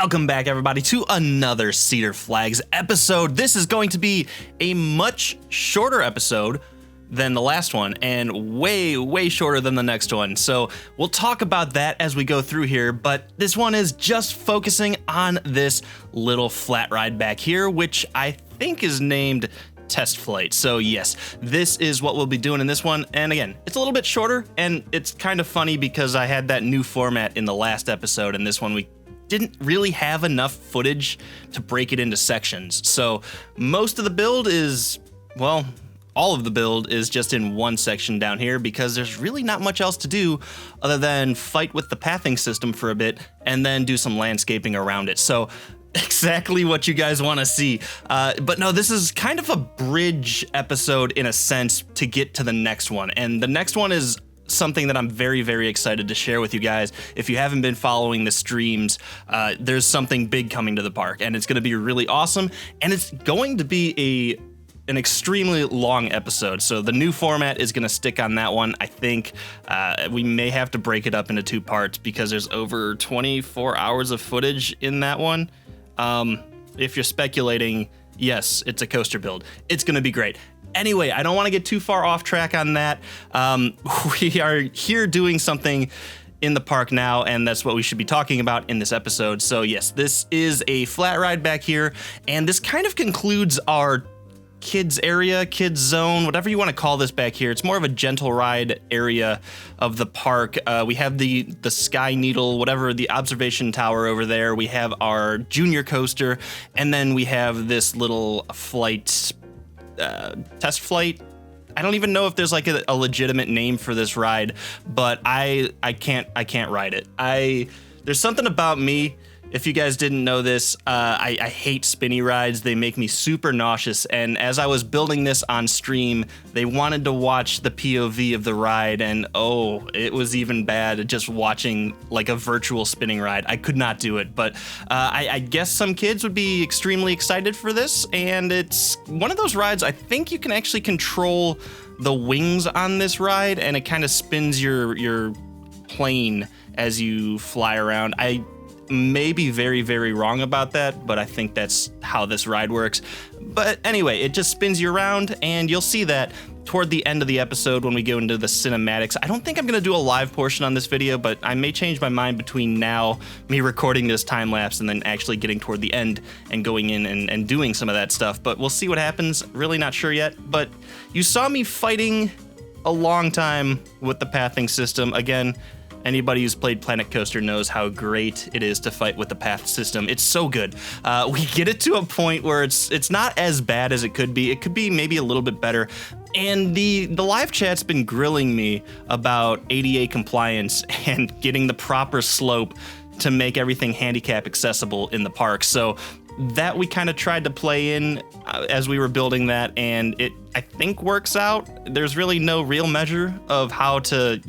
Welcome back, everybody, to another Cedar Flags episode. This is going to be a much shorter episode than the last one and way shorter than the next one. So we'll talk about that as we go through here, but this one is just focusing on this little flat ride back here, which I think is named Test Flight. So yes, this is what we'll be doing in this one. And again, it's a little bit shorter, and it's kind of funny because I had that new format in the last episode, and this one we didn't really have enough footage to break it into sections. So most of the build is, well, all of the build is just in one section down here because there's really not much else to do other than fight with the pathing system for a bit and then do some landscaping around it. So exactly what you guys want to see. But no, this is kind of a bridge episode in a sense to get to the next one. And the next one is something that I'm very excited to share with you guys. If you haven't been following the streams, there's something big coming to the park, and it's going to be really awesome, and it's going to be an extremely long episode. So the new format is going to stick on that one. I think we may have to break it up into two parts because there's over 24 hours of footage in that one. If you're speculating, yes, it's a coaster build. It's going to be great. Anyway, I don't want to get too far off track on that. We are here doing something in the park now, and that's what we should be talking about in this episode. So yes, this is a flat ride back here, and this kind of concludes our kids area, kids zone, whatever you want to call this back here. It's more of a gentle ride area of the park. We have the Sky Needle, whatever, the observation tower over there. We have our junior coaster, and then we have this little flight, test flight. I don't even know if there's like a legitimate name for this ride, but I can't ride it. There's something about me. If you guys didn't know this, I hate spinny rides. They make me super nauseous. And as I was building this on stream, they wanted to watch the POV of the ride. And oh, it was even bad just watching like a virtual spinning ride. I could not do it. But I guess some kids would be extremely excited for this. And it's one of those rides, I think you can actually control the wings on this ride. And it kind of spins your plane as you fly around. I may be very wrong about that, but I think that's how this ride works. But anyway, it just spins you around, and you'll see that toward the end of the episode when we go into the cinematics. I don't think I'm going to do a live portion on this video, but I may change my mind between now, me recording this time lapse, and then actually getting toward the end and going in and doing some of that stuff. But we'll see what happens. Really not sure yet, but you saw me fighting a long time with the pathing system. Again, anybody who's played Planet Coaster knows how great it is to fight with the path system. It's so good. We get it to a point where it's not as bad as it could be. It could be maybe a little bit better. And the live chat's been grilling me about ADA compliance and getting the proper slope to make everything handicap accessible in the park. So that we kind of tried to play in as we were building that, and it, I think, works out. There's really no real measure of how to,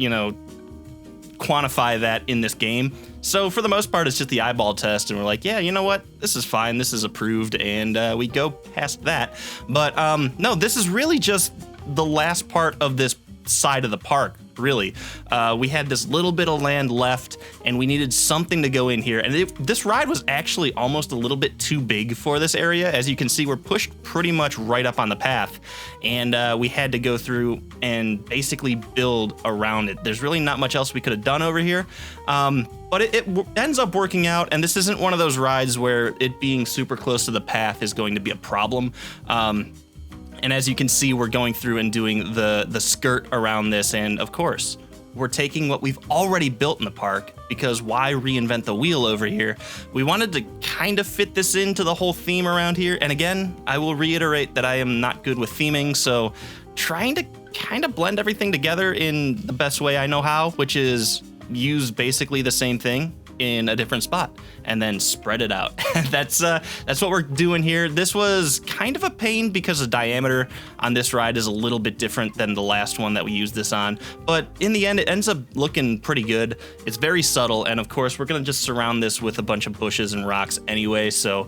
quantify that in this game. So for the most part, it's just the eyeball test, and we're like, yeah, you know what? This is fine. This is approved, and we go past that. But no, this is really just the last part of this side of the park, really. We had this little bit of land left, and we needed something to go in here. And this ride was actually almost a little bit too big for this area. As you can see, we're pushed pretty much right up on the path, and we had to go through and basically build around it. There's really not much else we could have done over here. But it ends up working out, and this isn't one of those rides where it being super close to the path is going to be a problem. And as you can see, we're going through and doing the skirt around this, and of course, we're taking what we've already built in the park, because why reinvent the wheel over here? We wanted to kind of fit this into the whole theme around here, and again, I will reiterate that I am not good with theming, so trying to kind of blend everything together in the best way I know how, which is use basically the same thing in a different spot and then spread it out. That's what we're doing here. This was kind of a pain because the diameter on this ride is a little bit different than the last one that we used this on, but in the end it ends up looking pretty good. It's very subtle, and of course we're gonna just surround this with a bunch of bushes and rocks anyway, so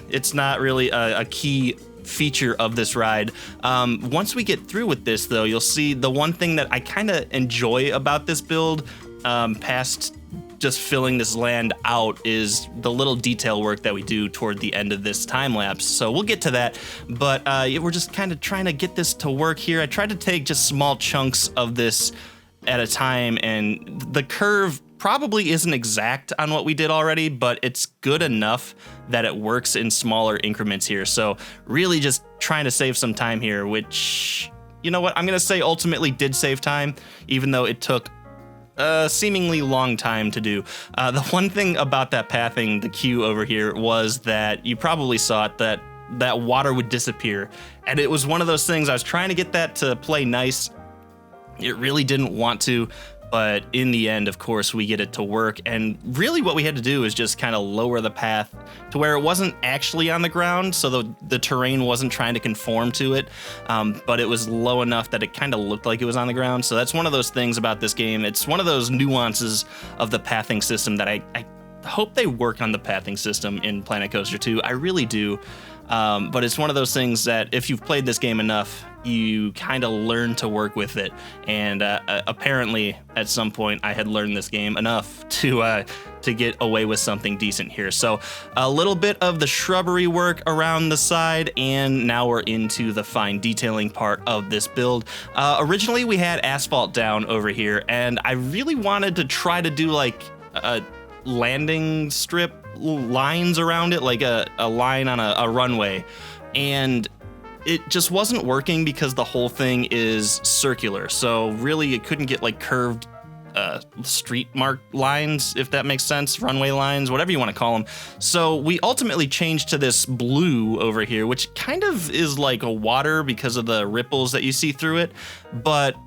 it's not really a key feature of this ride. Once we get through with this though, you'll see the one thing that I kind of enjoy about this build, past just filling this land out is the little detail work that we do toward the end of this time lapse. So we'll get to that, but we're just kind of trying to get this to work here. I tried to take just small chunks of this at a time, and the curve probably isn't exact on what we did already, but it's good enough that it works in smaller increments here. So really just trying to save some time here, which, you know what, I'm gonna say ultimately did save time, even though it took a seemingly long time to do. The one thing about that pathing, the cue over here, was that you probably saw it, that water would disappear. And it was one of those things, I was trying to get that to play nice. It really didn't want to, but in the end, of course, we get it to work. And really what we had to do is just kind of lower the path to where it wasn't actually on the ground, so the terrain wasn't trying to conform to it, but it was low enough that it kind of looked like it was on the ground. So that's one of those things about this game. It's one of those nuances of the pathing system that I hope they work on the pathing system in Planet Coaster 2. I really do. But it's one of those things that if you've played this game enough, you kind of learn to work with it. And apparently, at some point, I had learned this game enough to get away with something decent here. So a little bit of the shrubbery work around the side, and now we're into the fine detailing part of this build. Originally, we had asphalt down over here, and I really wanted to try to do like a landing strip lines around it, like a line on a runway, and it just wasn't working because the whole thing is circular. So really it couldn't get like curved street mark lines, if that makes sense, runway lines, whatever you want to call them. So we ultimately changed to this blue over here, which kind of is like a water because of the ripples that you see through it, but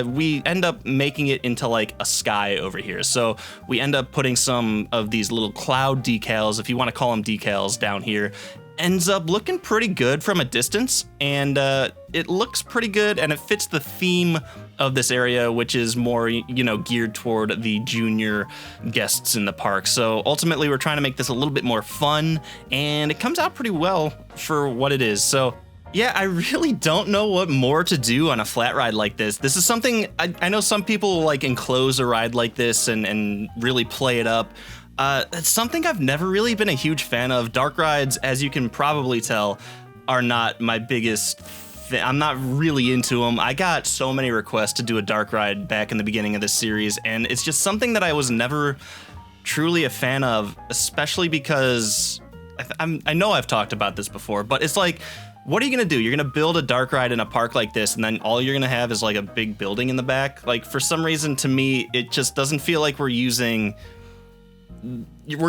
we end up making it into like a sky over here. So we end up putting some of these little cloud decals, if you want to call them decals, down here. Ends up looking pretty good from a distance, and it looks pretty good, and it fits the theme of this area, which is more, geared toward the junior guests in the park. So ultimately, we're trying to make this a little bit more fun, and it comes out pretty well for what it is. So yeah, I really don't know what more to do on a flat ride like this. This is something, I know some people like enclose a ride like this and really play it up. It's something I've never really been a huge fan of. Dark rides, as you can probably tell, are not my biggest thing. I'm not really into them. I got so many requests to do a dark ride back in the beginning of this series, and it's just something that I was never truly a fan of, especially because I know I've talked about this before, but it's like, what are you gonna do? You're gonna build a dark ride in a park like this, and then all you're gonna have is like a big building in the back? Like, for some reason, to me, it just doesn't feel like we're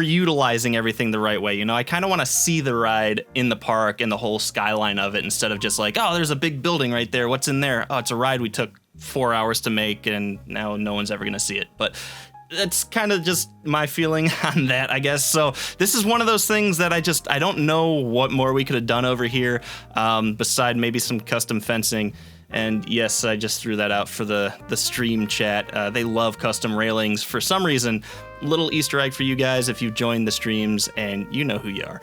utilizing everything the right way. I kind of want to see the ride in the park and the whole skyline of it, instead of just like, oh, there's a big building right there. What's in there? Oh, it's a ride we took 4 hours to make, and now no one's ever going to see it. But that's kind of just my feeling on that, I guess. So this is one of those things that I don't know what more we could have done over here, beside maybe some custom fencing. And yes, I just threw that out for the stream chat. They love custom railings for some reason. Little Easter egg for you guys if you've joined the streams, and you know who you are.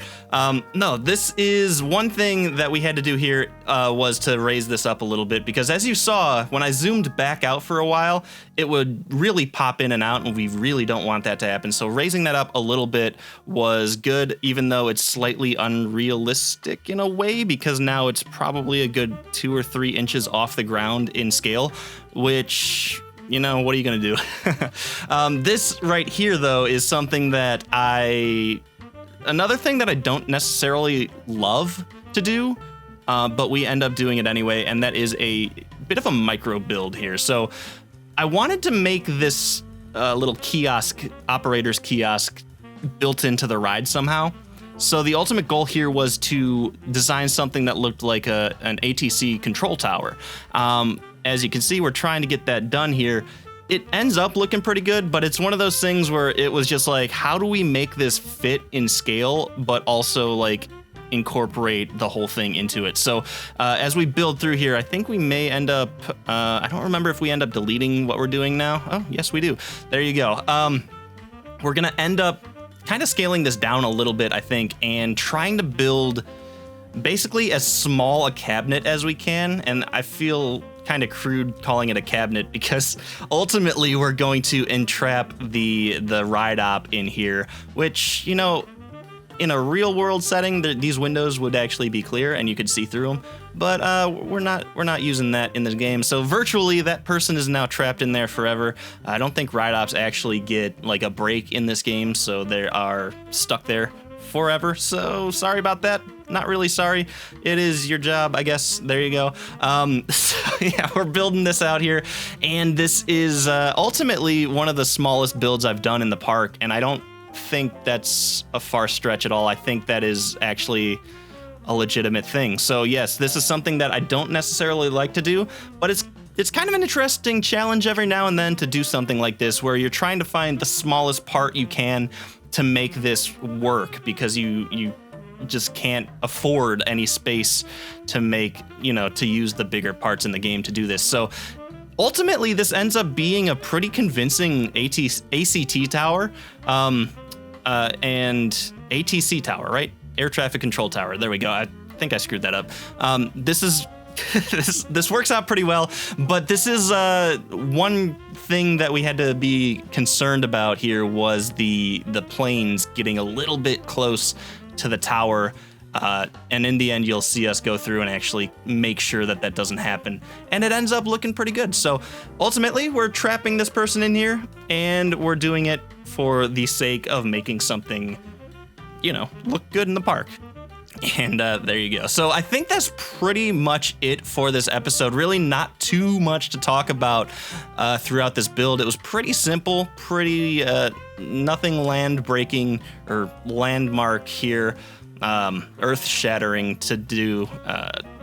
No, this is one thing that we had to do here, was to raise this up a little bit, because as you saw, when I zoomed back out for a while, it would really pop in and out, and we really don't want that to happen. So raising that up a little bit was good, even though it's slightly unrealistic in a way, because now it's probably a good 2 or 3 inches off the ground in scale, which, what are you going to do? This right here, though, is something that another thing that I don't necessarily love to do, but we end up doing it anyway, and that is a bit of a micro build here. So I wanted to make this little kiosk, operator's kiosk, built into the ride somehow. So the ultimate goal here was to design something that looked like an ATC control tower. As you can see, we're trying to get that done here. It ends up looking pretty good, but it's one of those things where it was just like, how do we make this fit in scale, but also like incorporate the whole thing into it? So as we build through here, I think we may end up, I don't remember if we end up deleting what we're doing now. Oh, yes, we do. There you go. We're gonna end up kind of scaling this down a little bit, I think, and trying to build basically as small a cabinet as we can. And I feel kind of crude calling it a cabinet because ultimately we're going to entrap the ride op in here, which, you know, in a real world setting, these windows would actually be clear and you could see through them, but we're not using that in the game. So virtually that person is now trapped in there forever. I don't think ride ops actually get like a break in this game, so they are stuck there forever. So sorry about that. Not really sorry. It is your job, I guess. There you go. So yeah, we're building this out here, and this is ultimately one of the smallest builds I've done in the park, and I don't think that's a far stretch at all. I think that is actually a legitimate thing. So yes, this is something that I don't necessarily like to do, but it's kind of an interesting challenge every now and then to do something like this where you're trying to find the smallest part you can to make this work, because you just can't afford any space to make, you know, to use the bigger parts in the game to do this. So ultimately, this ends up being a pretty convincing ACT tower and ATC tower, right? Air traffic control tower. There we go. I think I screwed that up. This is this works out pretty well, but this is one thing that we had to be concerned about here was the planes getting a little bit close to the tower. And in the end, you'll see us go through and actually make sure that that doesn't happen. And it ends up looking pretty good. So ultimately, we're trapping this person in here, and we're doing it for the sake of making something, you know, look good in the park. And there you go. So I think that's pretty much it for this episode. Really not too much to talk about throughout this build. It was pretty simple, pretty nothing land breaking or landmark here. Earth shattering to do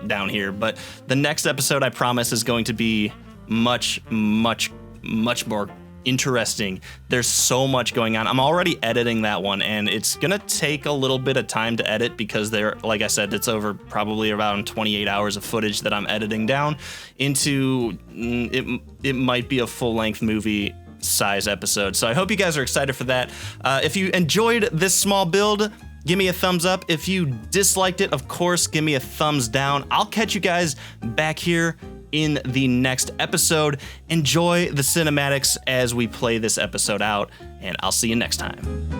down here, but the next episode, I promise, is going to be much more interesting. There's so much going on. I'm already editing that one, and it's gonna take a little bit of time to edit because like I said, it's over probably around 28 hours of footage that I'm editing down into it might be a full-length movie size episode. So I hope you guys are excited for that. If you enjoyed this small build, give me a thumbs up. If you disliked it, of course, give me a thumbs down. I'll catch you guys back here in the next episode. Enjoy the cinematics as we play this episode out, and I'll see you next time.